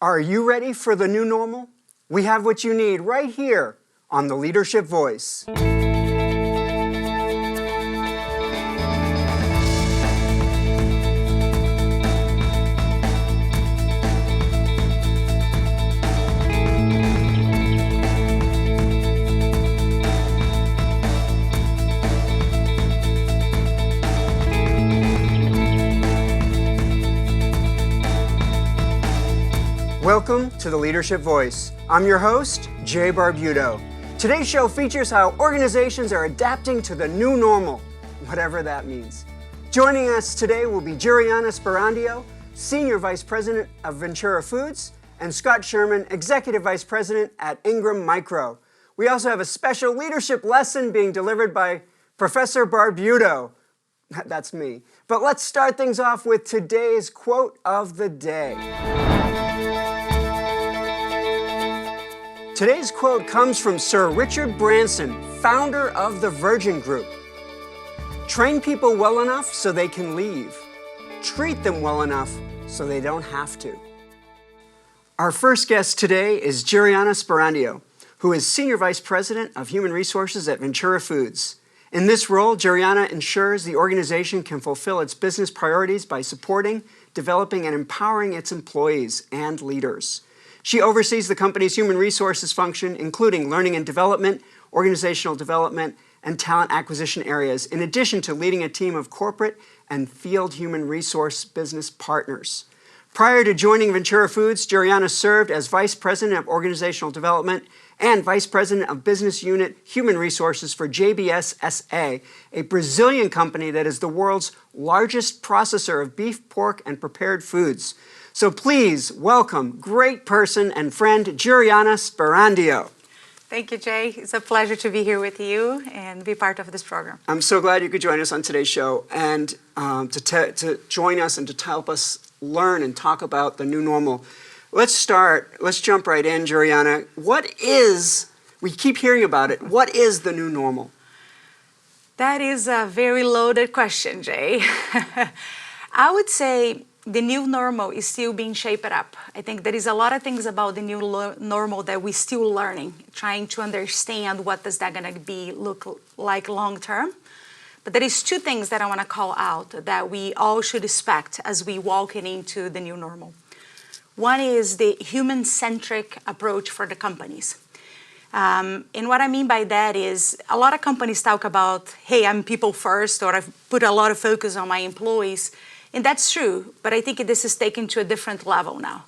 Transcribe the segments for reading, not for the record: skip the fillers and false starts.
Are you ready for the new normal? We have what you need right here on the Leadership Voice. Welcome to the Leadership Voice. I'm your host, Jay Barbuto. Today's show features how organizations are adapting to the new normal, whatever that means. Joining us today will be Juriana Sperandio, Senior Vice President of Ventura Foods, and Scott Sherman, Executive Vice President at Ingram Micro. We also have a special leadership lesson being delivered by Professor Barbuto. That's me. But let's start things off with today's quote of the day. Today's quote comes from Sir Richard Branson, founder of the Virgin Group. Train people well enough so they can leave. Treat them well enough so they don't have to. Our first guest today is Juriana Sperandio, who is Senior Vice President of Human Resources at Ventura Foods. In this role, Juriana ensures the organization can fulfill its business priorities by supporting, developing, and empowering its employees and leaders. She oversees the company's human resources function, including learning and development, organizational development, and talent acquisition areas, in addition to leading a team of corporate and field human resource business partners. Prior to joining Ventura Foods, Juriana served as Vice President of Organizational Development and Vice President of Business Unit Human Resources for JBS SA, a Brazilian company that is the world's largest processor of beef, pork, and prepared foods. So please welcome great person and friend, Juriana Sperandio. Thank you, Jay. It's a pleasure to be here with you and be part of this program. I'm so glad you could join us on today's show and to join us and to help us learn and talk about the new normal. Let's jump right in, Juriana. We keep hearing about it, what is the new normal? That is a very loaded question, Jay. I would say the new normal is still being shaped up. I think there is a lot of things about the new normal that we're still learning, trying to understand what is that going to look like long term. But there is two things that I want to call out that we all should expect as we walk into the new normal. One is the human-centric approach for the companies. And what I mean by that is a lot of companies talk about, hey, I'm people first, or I've put a lot of focus on my employees. And that's true, but I think this is taken to a different level now.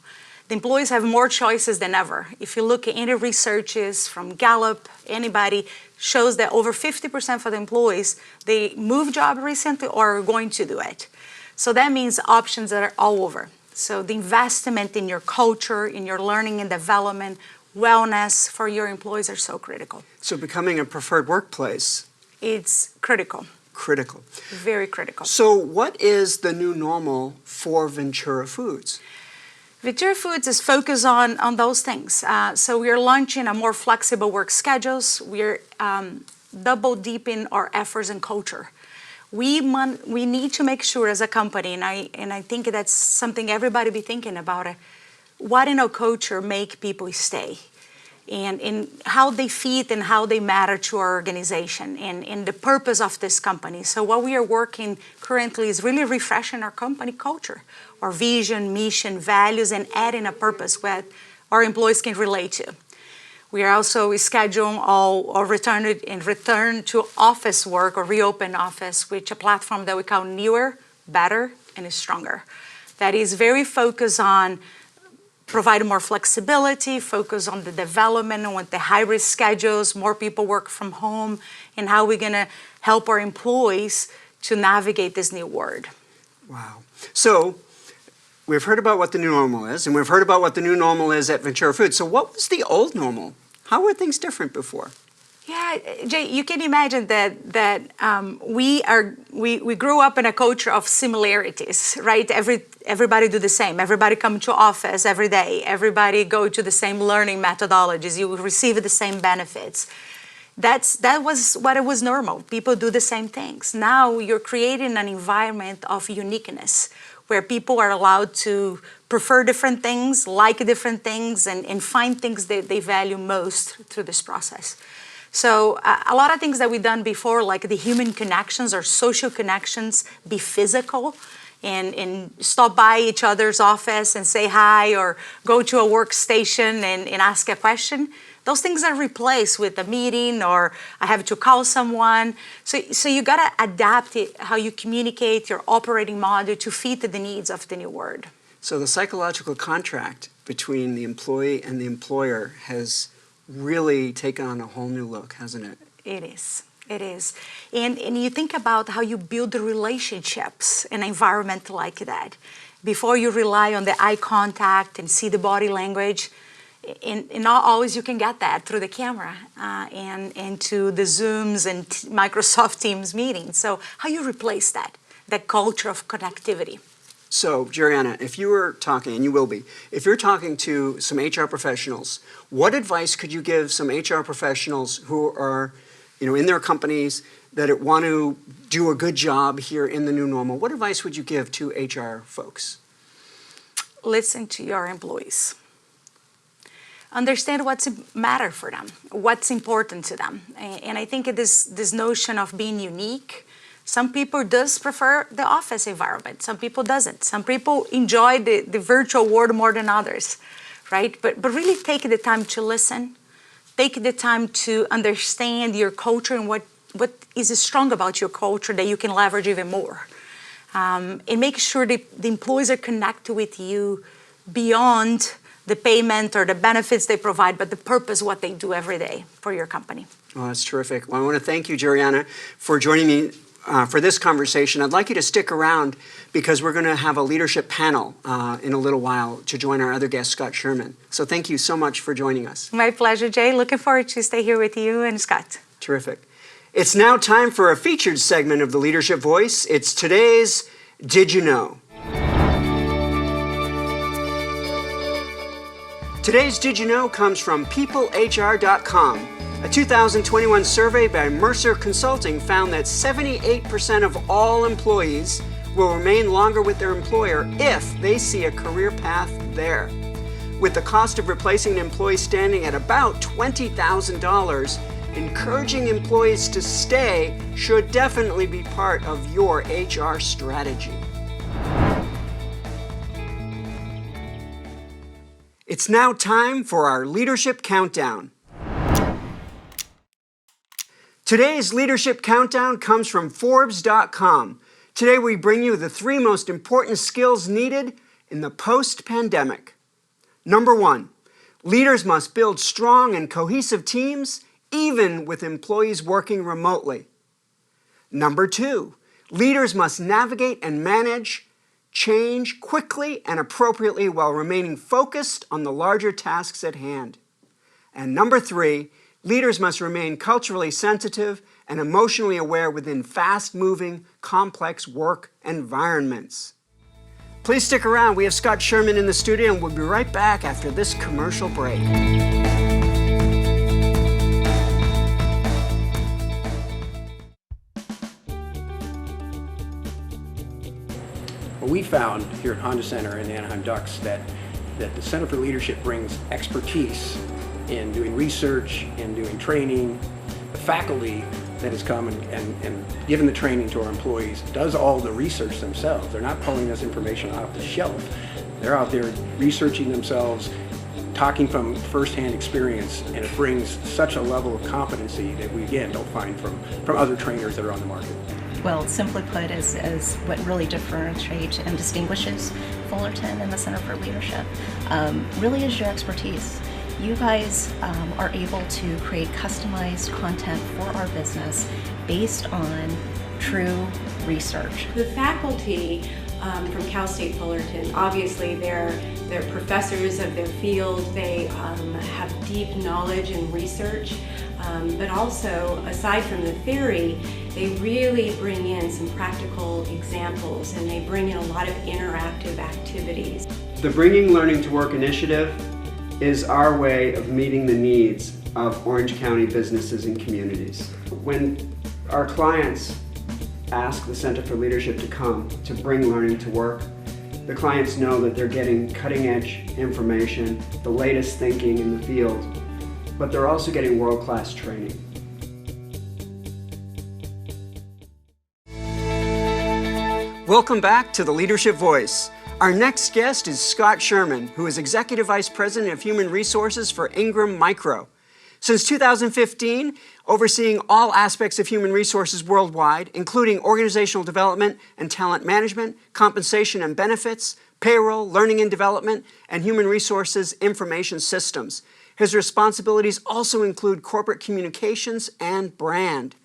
The employees have more choices than ever. If you look at any researches from Gallup, anybody, shows that over 50% of the employees, they moved job recently or are going to do it. So that means options that are all over. So the investment in your culture, in your learning and development, wellness for your employees are so critical. So becoming a preferred workplace. It's critical. Critical. Very critical. So what is the new normal for Ventura Foods? Ventura Foods is focused on those things. So we're launching a more flexible work schedules. We're double deeping our efforts in culture. We need to make sure as a company, and I think that's something everybody be thinking about it. What in our culture make people stay? And in how they fit and how they matter to our organization and the purpose of this company. So what we are working currently is really refreshing our company culture, our vision, mission, values, and adding a purpose that our employees can relate to. We are also scheduling our return to office work or reopen office, which a platform that we call newer, better, and stronger. That is very focused on provide more flexibility, focus on the development and with the hybrid schedules, more people work from home, and how we're going to help our employees to navigate this new world. Wow. So we've heard about what the new normal is, and we've heard about what the new normal is at Ventura Foods. So what was the old normal? How were things different before? Yeah, Jay, you can imagine that we grew up in a culture of similarities, right? Everybody do the same. Everybody come to office every day. Everybody go to the same learning methodologies. You receive the same benefits. That was what it was normal. People do the same things. Now you're creating an environment of uniqueness where people are allowed to prefer different things, like different things, and find things that they value most through this process. So a lot of things that we've done before, like the human connections or social connections, be physical and stop by each other's office and say hi, or go to a workstation and ask a question. Those things are replaced with a meeting, or I have to call someone. So you gotta adapt it, how you communicate your operating model to fit the needs of the new world. So the psychological contract between the employee and the employer has really taken on a whole new look, hasn't it? It is. It is. And you think about how you build the relationships in an environment like that. Before you rely on the eye contact and see the body language, and not always you can get that through the camera and to the Zooms and Microsoft Teams meetings. So how you replace that culture of connectivity? So, Juriana, if you were talking, and you will be, if you're talking to some HR professionals, what advice could you give some HR professionals who are, in their companies that want to do a good job here in the new normal? What advice would you give to HR folks? Listen to your employees. Understand what's matter for them, what's important to them. And I think this notion of being unique, some people does prefer the office environment. Some people doesn't. Some people enjoy the virtual world more than others, right? But really take the time to listen. Take the time to understand your culture and what is strong about your culture that you can leverage even more. And make sure the employees are connected with you beyond the payment or the benefits they provide, but the purpose, what they do every day for your company. Well, that's terrific. Well, I want to thank you, Juriana, for joining me for this conversation. I'd like you to stick around because we're going to have a leadership panel in a little while to join our other guest, Scott Sherman. So thank you so much for joining us. My pleasure, Jay. Looking forward to stay here with you and Scott. Terrific. It's now time for a featured segment of the Leadership Voice. It's today's Did You Know? Today's Did You Know comes from peoplehr.com. A 2021 survey by Mercer Consulting found that 78% of all employees will remain longer with their employer if they see a career path there. With the cost of replacing an employee standing at about $20,000, encouraging employees to stay should definitely be part of your HR strategy. It's now time for our Leadership Countdown. Today's Leadership Countdown comes from Forbes.com. Today we bring you the 3 most important skills needed in the post-pandemic. Number 1, leaders must build strong and cohesive teams even with employees working remotely. Number 2, leaders must navigate and manage change quickly and appropriately while remaining focused on the larger tasks at hand. And number 3, leaders must remain culturally sensitive and emotionally aware within fast-moving, complex work environments. Please stick around. We have Scott Sherman in the studio, and we'll be right back after this commercial break. Well, we found here at Honda Center and the Anaheim Ducks that the Center for Leadership brings expertise in doing research, in doing training. The faculty that has come and given the training to our employees does all the research themselves. They're not pulling this information off the shelf. They're out there researching themselves, talking from firsthand experience, and it brings such a level of competency that we, again, don't find from other trainers that are on the market. Well, simply put, is what really differentiates and distinguishes Fullerton and the Center for Leadership, really is your expertise. You guys are able to create customized content for our business based on true research. The faculty from Cal State Fullerton, obviously they're professors of their field. They have deep knowledge and research, but also, aside from the theory, they really bring in some practical examples, and they bring in a lot of interactive activities. The Bringing Learning to Work initiative is our way of meeting the needs of Orange County businesses and communities. When our clients ask the Center for Leadership to come to bring learning to work, The clients know that they're getting cutting-edge information, the latest thinking in the field, but they're also getting world-class training. Welcome back to the Leadership Voice. Our next guest is Scott Sherman, who is Executive Vice President of Human Resources for Ingram Micro. Since 2015, overseeing all aspects of human resources worldwide, including organizational development and talent management, compensation and benefits, payroll, learning and development, and human resources information systems. His responsibilities also include corporate communications and brand.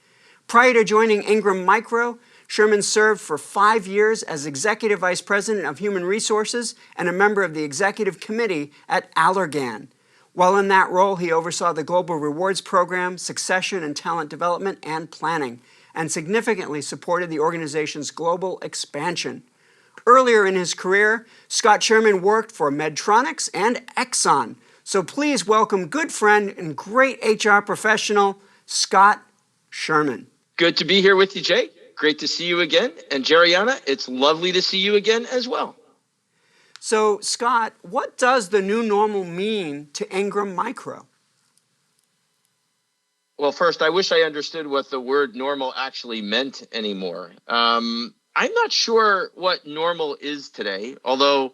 Prior to joining Ingram Micro, Sherman served for 5 years as Executive Vice President of Human Resources and a member of the Executive Committee at Allergan. While in that role, he oversaw the Global Rewards Program, succession and talent development, and planning, and significantly supported the organization's global expansion. Earlier in his career, Scott Sherman worked for Medtronic and Exxon. So please welcome good friend and great HR professional, Scott Sherman. Good to be here with you, Jay. Great to see you again. And Juriana, it's lovely to see you again as well. So, Scott, what does the new normal mean to Ingram Micro? Well, first, I wish I understood what the word normal actually meant anymore. I'm not sure what normal is today, although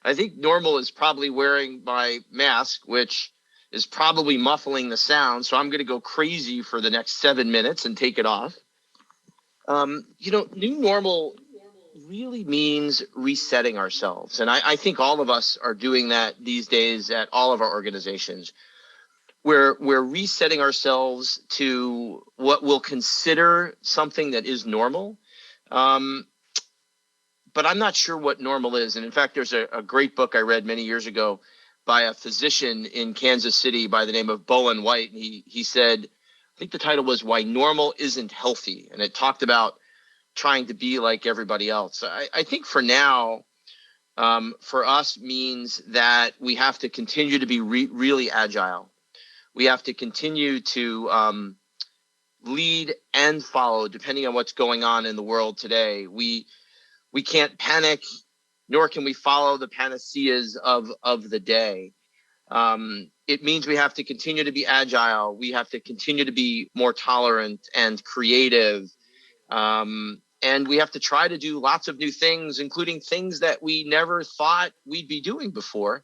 I think normal is probably wearing my mask, which is probably muffling the sound. So I'm going to go crazy for the next 7 minutes and take it off. New normal really means resetting ourselves. And I think all of us are doing that these days at all of our organizations. We're resetting ourselves to what we'll consider something that is normal. But I'm not sure what normal is. And in fact, there's a great book I read many years ago by a physician in Kansas City by the name of Bowen White. And he said, I think the title was Why Normal Isn't Healthy. And it talked about trying to be like everybody else. I think for now, for us means that we have to continue to be really agile. We have to continue to lead and follow depending on what's going on in the world today. We can't panic, nor can we follow the panaceas of the day. It means we have to continue to be agile. We have to continue to be more tolerant and creative. And we have to try to do lots of new things, including things that we never thought we'd be doing before.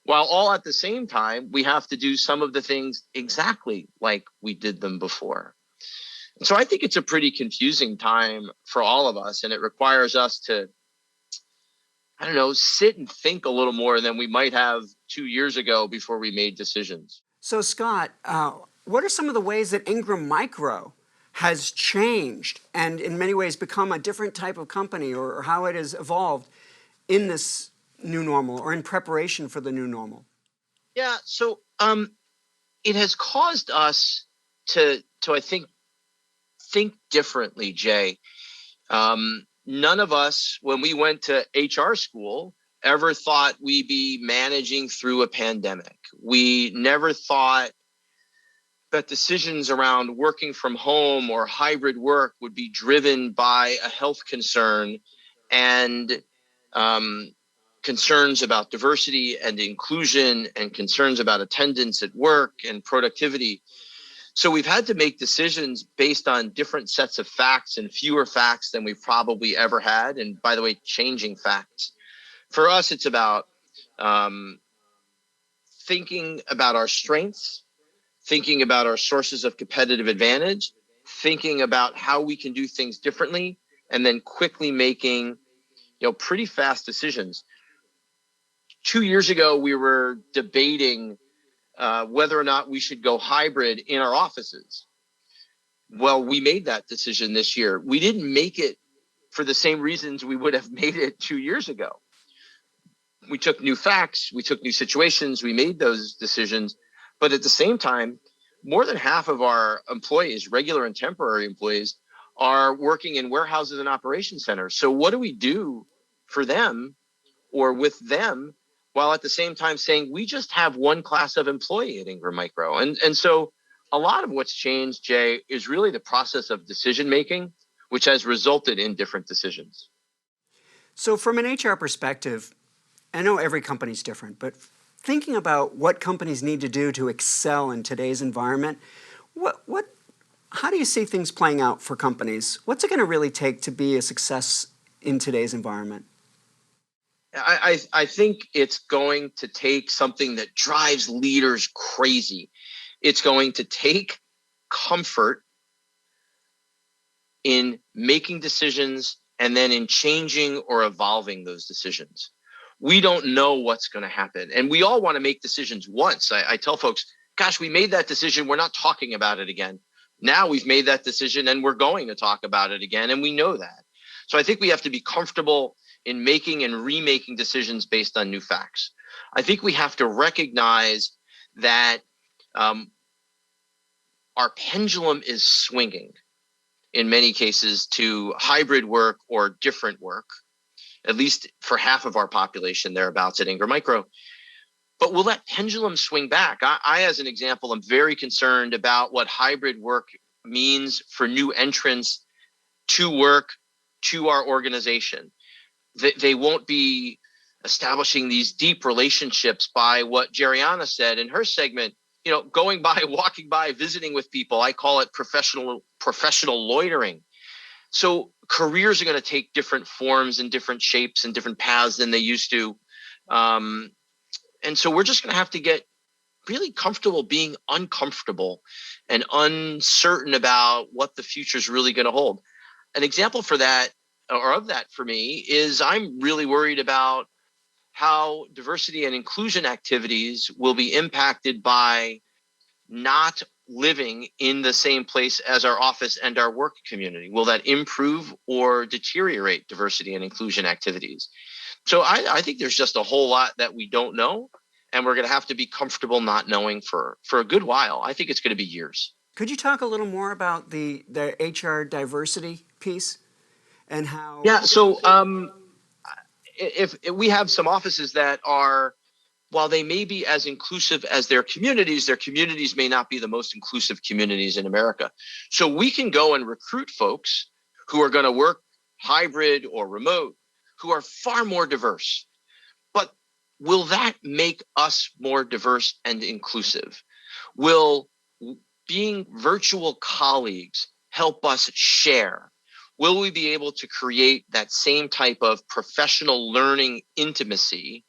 While all at the same time, we have to do some of the things exactly like we did them before. And so I think it's a pretty confusing time for all of us, and it requires us to, sit and think a little more than we might have 2 years ago before we made decisions. So, Scott, what are some of the ways that Ingram Micro has changed and in many ways become a different type of company, or how it has evolved in this new normal or in preparation for the new normal? Yeah, so it has caused us to I think differently, Jay. None of us, when we went to HR school, ever thought we'd be managing through a pandemic. We never thought that decisions around working from home or hybrid work would be driven by a health concern and concerns about diversity and inclusion and concerns about attendance at work and productivity. So we've had to make decisions based on different sets of facts and fewer facts than we've probably ever had. And by the way, changing facts. For us, it's about thinking about our strengths, thinking about our sources of competitive advantage, thinking about how we can do things differently, and then quickly making, pretty fast decisions. 2 years ago, we were debating whether or not we should go hybrid in our offices. Well, we made that decision this year. We didn't make it for the same reasons we would have made it 2 years ago. We took new facts, we took new situations, we made those decisions. But at the same time, more than half of our employees, regular and temporary employees, are working in warehouses and operation centers. So what do we do for them or with them, while at the same time saying we just have one class of employee at Ingram Micro? And so a lot of what's changed, Jay, is really the process of decision making, which has resulted in different decisions. So from an HR perspective, I know every company's different, but thinking about what companies need to do to excel in today's environment, how do you see things playing out for companies? What's it going to really take to be a success in today's environment? I think it's going to take something that drives leaders crazy. It's going to take comfort in making decisions and then in changing or evolving those decisions. We don't know what's going to happen. And we all want to make decisions once. I tell folks, gosh, we made that decision. We're not talking about it again. Now we've made that decision and we're going to talk about it again. And we know that. So I think we have to be comfortable in making and remaking decisions based on new facts. I think we have to recognize that our pendulum is swinging in many cases to hybrid work or different work, at least for half of our population thereabouts at Ingram Micro. But will that pendulum swing back? I, as an example, am very concerned about what hybrid work means for new entrants to work, to our organization. They won't be establishing these deep relationships by what Juriana said in her segment, going by, walking by, visiting with people. I call it professional loitering. So careers are going to take different forms and different shapes and different paths than they used to. And so we're just going to have to get really comfortable being uncomfortable and uncertain about what the future is really going to hold. An example for that, or of that for me, is I'm really worried about how diversity and inclusion activities will be impacted by not living in the same place as our office and our work community. Will that improve or deteriorate diversity and inclusion activities? So I think there's just a whole lot that we don't know, and we're going to have to be comfortable not knowing for a good while. I think it's going to be years. Could you talk a little more about the HR diversity piece and how? Yeah, so if we have some offices that are, while they may be as inclusive as their communities may not be the most inclusive communities in America. So we can go and recruit folks who are going to work hybrid or remote, who are far more diverse. But will that make us more diverse and inclusive? Will being virtual colleagues help us share? Will we be able to create that same type of professional learning intimacy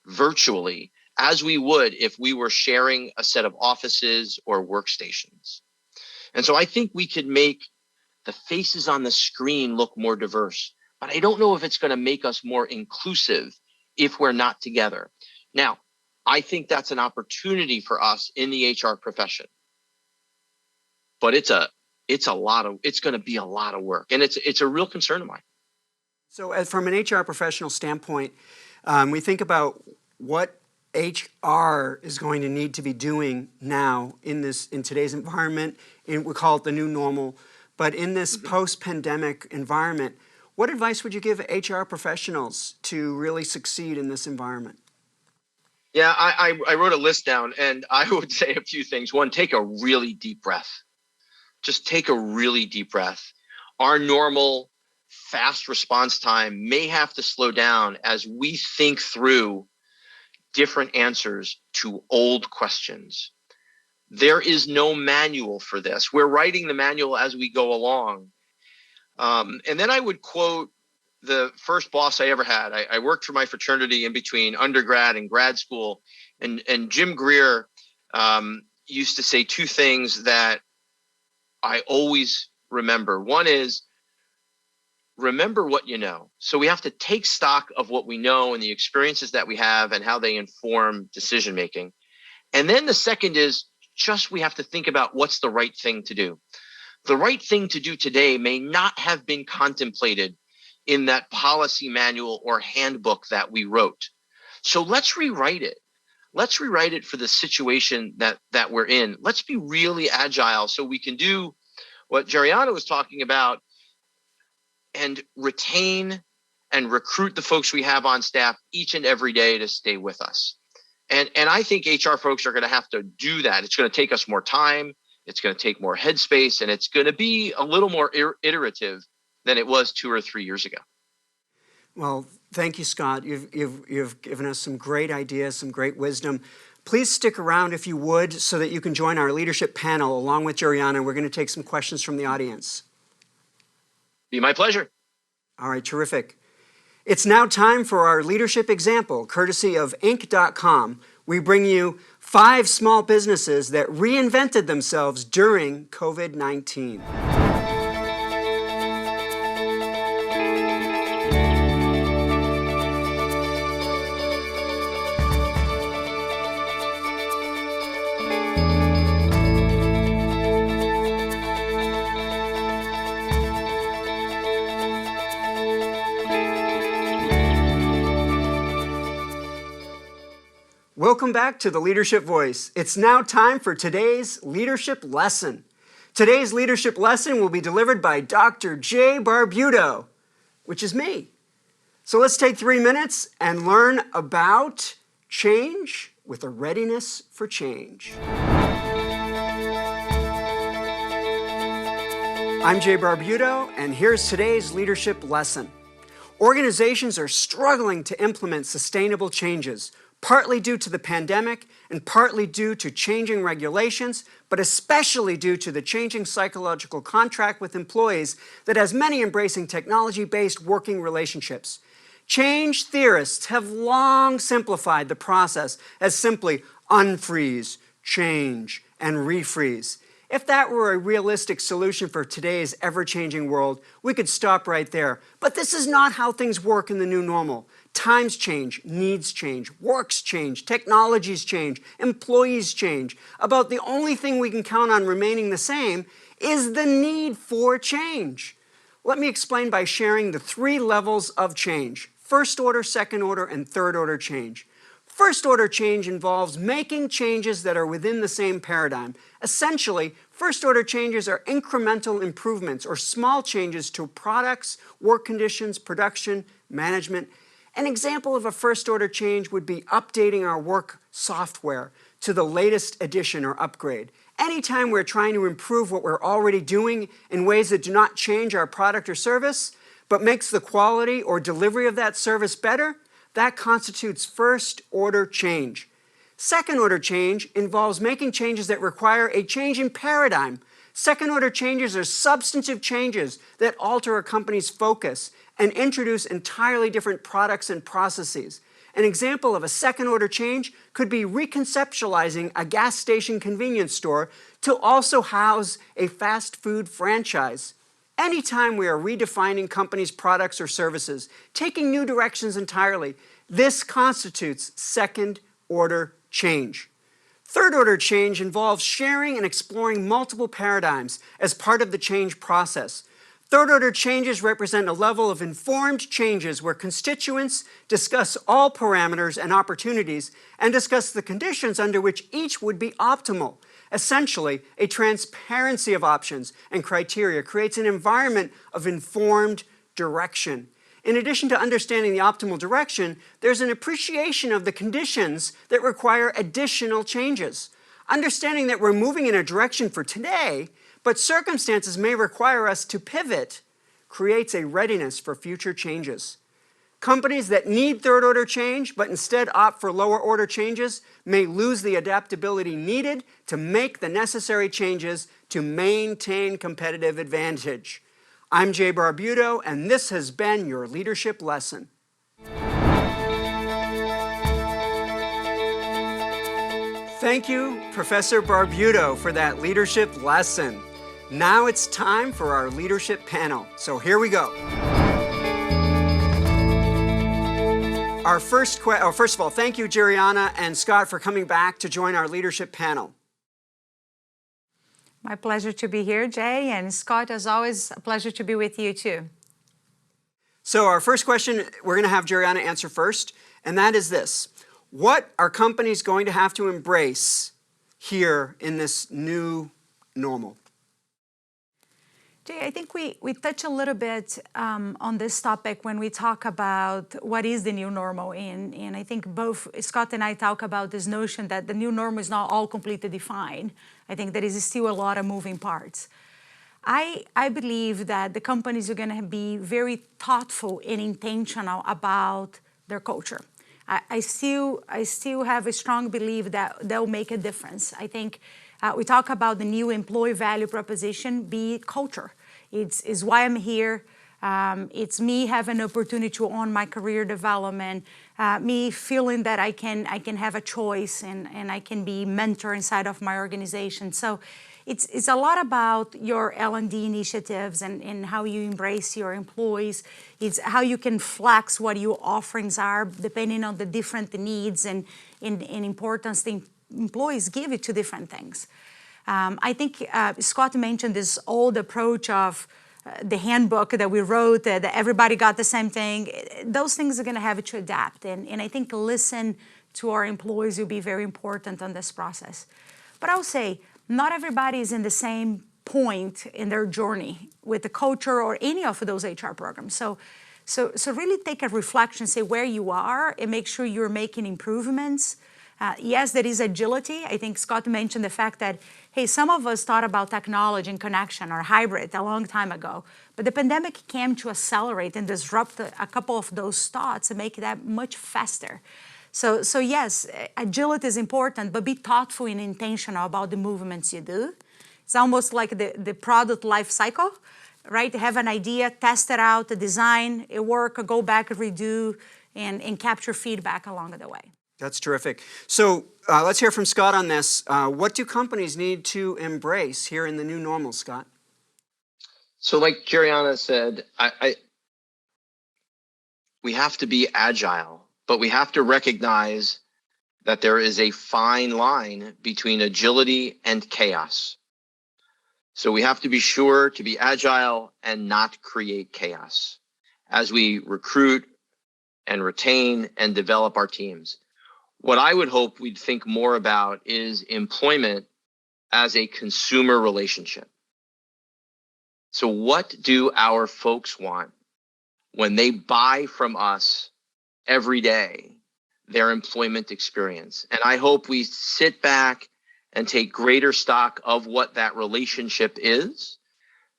virtually as we would if we were sharing a set of offices or workstations? And so I think we could make the faces on the screen look more diverse, but I don't know if it's going to make us more inclusive if we're not together. Now, I think that's an opportunity for us in the HR profession, but it's going to be a lot of work, and it's a real concern of mine. So from an HR professional standpoint, we think about what HR is going to need to be doing now in today's environment. We call it the new normal, but in this post-pandemic environment, what advice would you give HR professionals to really succeed in this environment? Yeah, I wrote a list down, and I would say a few things. One, take a really deep breath. Just take a really deep breath. Our normal fast response time may have to slow down as we think through different answers to old questions. There is no manual for this. We're writing the manual as we go along. And then I would quote the first boss I ever had. I worked for my fraternity in between undergrad and grad school. And Jim Greer used to say two things that I always remember. One is, remember what you know. So we have to take stock of what we know and the experiences that we have and how they inform decision making. And then the second is just we have to think about what's the right thing to do. The right thing to do today may not have been contemplated in that policy manual or handbook that we wrote. So let's rewrite it. Let's rewrite it for the situation that we're in. Let's be really agile so we can do what Juriana was talking about and retain and recruit the folks we have on staff each and every day to stay with us. And I think HR folks are going to have to do that. It's going to take us more time. It's going to take more headspace, and it's going to be a little more iterative than it was 2 or 3 years ago. Well, Thank you, Scott. You've given us some great ideas, some great wisdom. Please stick around if you would so that you can join our leadership panel along with Juriana. We're going to take some questions from the audience. Be my pleasure. All right, terrific. It's now time for our leadership example, courtesy of Inc.com. We bring you 5 small businesses that reinvented themselves during COVID-19. Welcome back to the Leadership Voice. It's now time for today's leadership lesson. Today's leadership lesson will be delivered by Dr. J. Barbuto, which is me. So let's take 3 minutes and learn about change with a readiness for change. I'm Jay Barbuto, and here's today's leadership lesson. Organizations are struggling to implement sustainable changes, partly due to the pandemic and partly due to changing regulations, but especially due to the changing psychological contract with employees that has many embracing technology-based working relationships. Change theorists have long simplified the process as simply unfreeze, change, and refreeze. If that were a realistic solution for today's ever-changing world, we could stop right there. But this is not how things work in the new normal. Times change, needs change, works change, technologies change, employees change. About the only thing we can count on remaining the same is the need for change. Let me explain by sharing the 3 levels of change: first order, second order, and third order change. First order change involves making changes that are within the same paradigm. Essentially, first order changes are incremental improvements or small changes to products, work conditions, production, management. An example of a first order change would be updating our work software to the latest edition or upgrade. Anytime we're trying to improve what we're already doing in ways that do not change our product or service, but makes the quality or delivery of that service better, that constitutes first order change. Second order change involves making changes that require a change in paradigm. Second order changes are substantive changes that alter a company's focus and introduce entirely different products and processes. An example of a second order change could be reconceptualizing a gas station convenience store to also house a fast food franchise. Anytime we are redefining companies' products or services, taking new directions entirely, this constitutes second order change. Third order change involves sharing and exploring multiple paradigms as part of the change process. Third order changes represent a level of informed changes where constituents discuss all parameters and opportunities and discuss the conditions under which each would be optimal. Essentially, a transparency of options and criteria creates an environment of informed direction. In addition to understanding the optimal direction, there's an appreciation of the conditions that require additional changes. Understanding that we're moving in a direction for today, but circumstances may require us to pivot, creates a readiness for future changes. Companies that need third order change, but instead opt for lower order changes, may lose the adaptability needed to make the necessary changes to maintain competitive advantage. I'm Jay Barbuto, and this has been your leadership lesson. Thank you, Professor Barbuto, for that leadership lesson. Now it's time for our leadership panel. So here we go. First of all, thank you, Juriana and Scott, for coming back to join our leadership panel. My pleasure to be here, Jay, and Scott, as always, a pleasure to be with you too. So our first question, we're going to have Juriana answer first, and that is this. What are companies going to have to embrace here in this new normal? Jay, I think we touch a little bit on this topic when we talk about what is the new normal. And I think both Scott and I talk about this notion that the new normal is not all completely defined. I think there is still a lot of moving parts. I believe that the companies are going to be very thoughtful and intentional about their culture. I still have a strong belief that they'll make a difference. I think we talk about the new employee value proposition, be it culture. It's why I'm here. It's me having an opportunity to own my career development, me feeling that I can have a choice and I can be mentor inside of my organization. So it's a lot about your L&D initiatives and how you embrace your employees. It's how you can flex what your offerings are depending on the different needs and importance the employees give it to different things. I think Scott mentioned this old approach of the handbook that we wrote, that everybody got the same thing. Those things are going to have to adapt. And I think listen to our employees will be very important on this process. But I'll say, not everybody is in the same point in their journey with the culture or any of those HR programs. So really take a reflection, say where you are, and make sure you're making improvements. Yes, there is agility. I think Scott mentioned the fact that, hey, some of us thought about technology and connection or hybrid a long time ago, but the pandemic came to accelerate and disrupt a couple of those thoughts and make that much faster. So yes, agility is important, but be thoughtful and intentional about the movements you do. It's almost like the product life cycle, right? Have an idea, test it out, design, it work, go back, redo, and capture feedback along the way. That's terrific. So let's hear from Scott on this. What do companies need to embrace here in the new normal, Scott? So like Juriana said, we have to be agile, but we have to recognize that there is a fine line between agility and chaos. So we have to be sure to be agile and not create chaos as we recruit and retain and develop our teams. What I would hope we'd think more about is employment as a consumer relationship. So what do our folks want when they buy from us every day, their employment experience? And I hope we sit back and take greater stock of what that relationship is,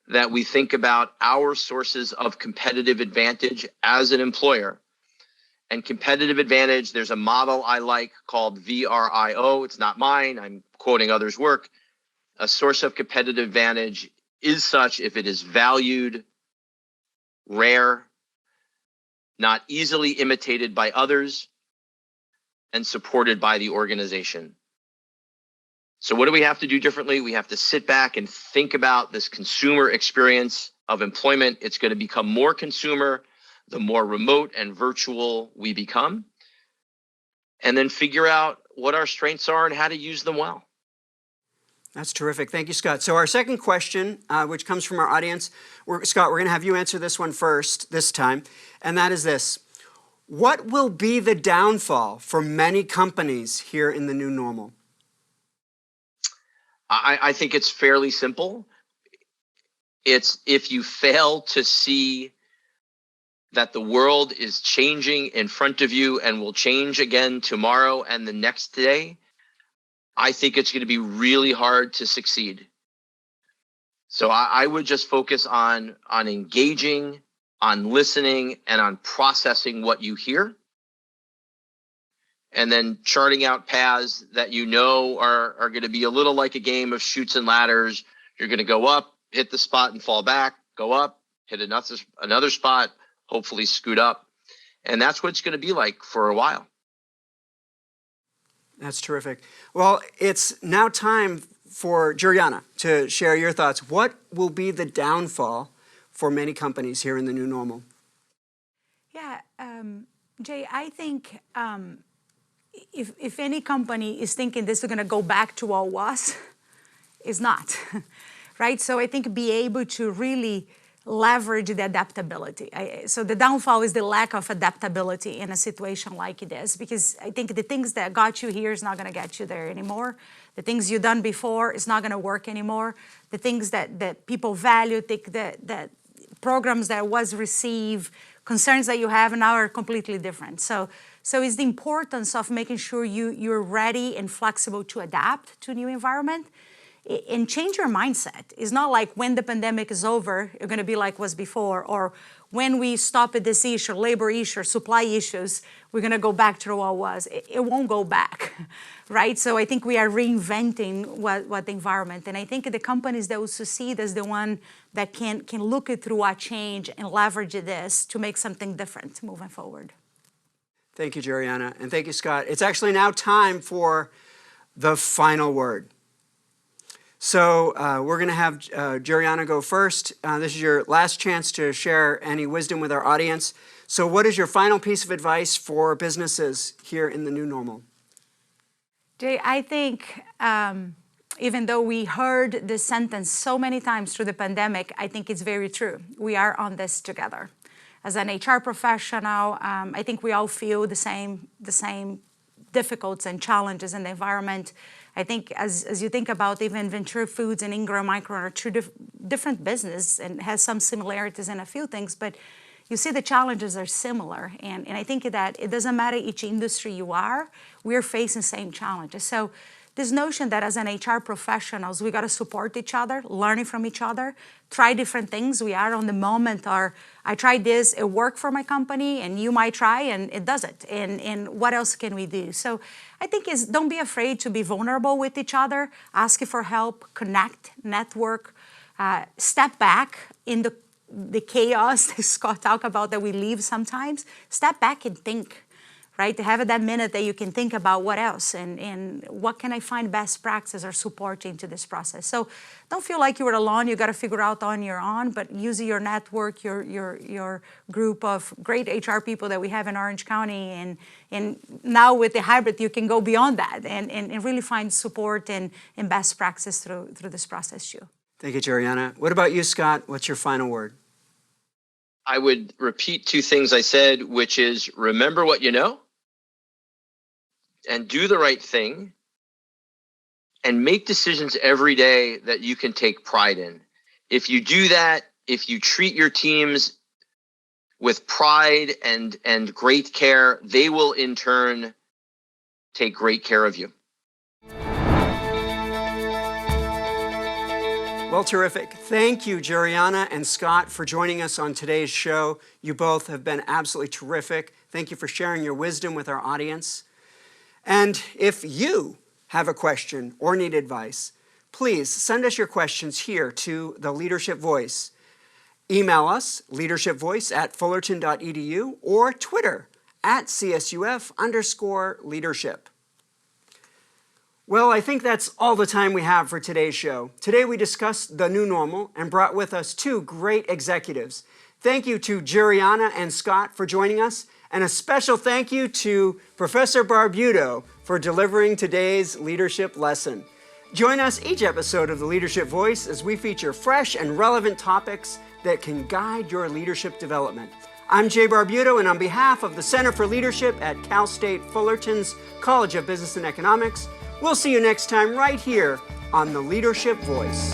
that we think about our sources of competitive advantage as an employer. And competitive advantage, there's a model I like called VRIO. It's not mine. I'm quoting others' work. A source of competitive advantage is such if it is valued, rare, not easily imitated by others, and supported by the organization. So what do we have to do differently? We have to sit back and think about this consumer experience of employment. It's going to become more consumer the more remote and virtual we become, and then figure out what our strengths are and how to use them well. That's terrific. Thank you, Scott. So our second question, which comes from our audience, Scott, we're going to have you answer this one first this time, and that is this. What will be the downfall for many companies here in the new normal? I think it's fairly simple. It's if you fail to see that the world is changing in front of you and will change again tomorrow and the next day, I think it's going to be really hard to succeed. So I would just focus on engaging, on listening, and on processing what you hear, and then charting out paths that you know are going to be a little like a game of chutes and ladders. You're going to go up, hit the spot and fall back, go up, hit another spot, hopefully scoot up. And that's what it's going to be like for a while. That's terrific. Well, it's now time for Juriana to share your thoughts. What will be the downfall for many companies here in the new normal? Yeah, Jay, I think if any company is thinking this is going to go back to what was, it's not, right? So I think be able to really leverage the adaptability. So the downfall is the lack of adaptability in a situation like this, because I think the things that got you here is not going to get you there anymore. The things you've done before is not going to work anymore. The things that people value, that programs that was received, concerns that you have now are completely different. So it's the importance of making sure you're ready and flexible to adapt to a new environment. and change your mindset. It's not like when the pandemic is over, you're going to be like was before, or when we stop at this issue, labor issue, supply issues, we're going to go back to what was. It won't go back, right? So I think we are reinventing what the environment. And I think the companies that will succeed is the one that can look it through a change and leverage this to make something different moving forward. Thank you, Juriana, and thank you, Scott. It's actually now time for the final word. So we're going to have Juriana go first. This is your last chance to share any wisdom with our audience. So what is your final piece of advice for businesses here in the new normal? Jay, I think even though we heard this sentence so many times through the pandemic, I think it's very true. We are on this together. As an HR professional, I think we all feel the same difficulties and challenges in the environment. I think as you think about even Ventura Foods and Ingram are two different businesses and has some similarities in a few things, but you see the challenges are similar. And I think that it doesn't matter each industry you are, we're facing same challenges. So this notion that as an HR professionals, we got to support each other, learning from each other, try different things. We are on the moment, or I tried this, it worked for my company, and you might try, and it doesn't. And what else can we do? So I think don't be afraid to be vulnerable with each other, ask for help, connect, network, step back in the chaos that Scott talked about that we leave sometimes. Step back and think. Right, to have that minute that you can think about what else and what can I find best practice or support into this process. So don't feel like you're alone, you got to figure out on your own, but use your network, your group of great HR people that we have in Orange County, and now with the hybrid you can go beyond that and really find support and best practice through this process too. Thank you, Juriana. What about you, Scott? What's your final word? I would repeat two things I said, which is remember what you know, and do the right thing, and make decisions every day that you can take pride in. If you do that, if you treat your teams with pride and great care, they will in turn take great care of you. Well, terrific. Thank you, Juriana and Scott, for joining us on today's show. You both have been absolutely terrific. Thank you for sharing your wisdom with our audience. And if you have a question or need advice, please send us your questions here to the Leadership Voice. Email us, leadershipvoice@fullerton.edu, or Twitter @CSUF_leadership. Well, I think that's all the time we have for today's show. Today we discussed the new normal and brought with us two great executives. Thank you to Juriana and Scott for joining us, and a special thank you to Professor Barbuto for delivering today's leadership lesson. Join us each episode of the Leadership Voice as we feature fresh and relevant topics that can guide your leadership development. I'm Jay Barbuto, and on behalf of the Center for Leadership at Cal State Fullerton's College of Business and Economics, we'll see you next time right here on the Leadership Voice.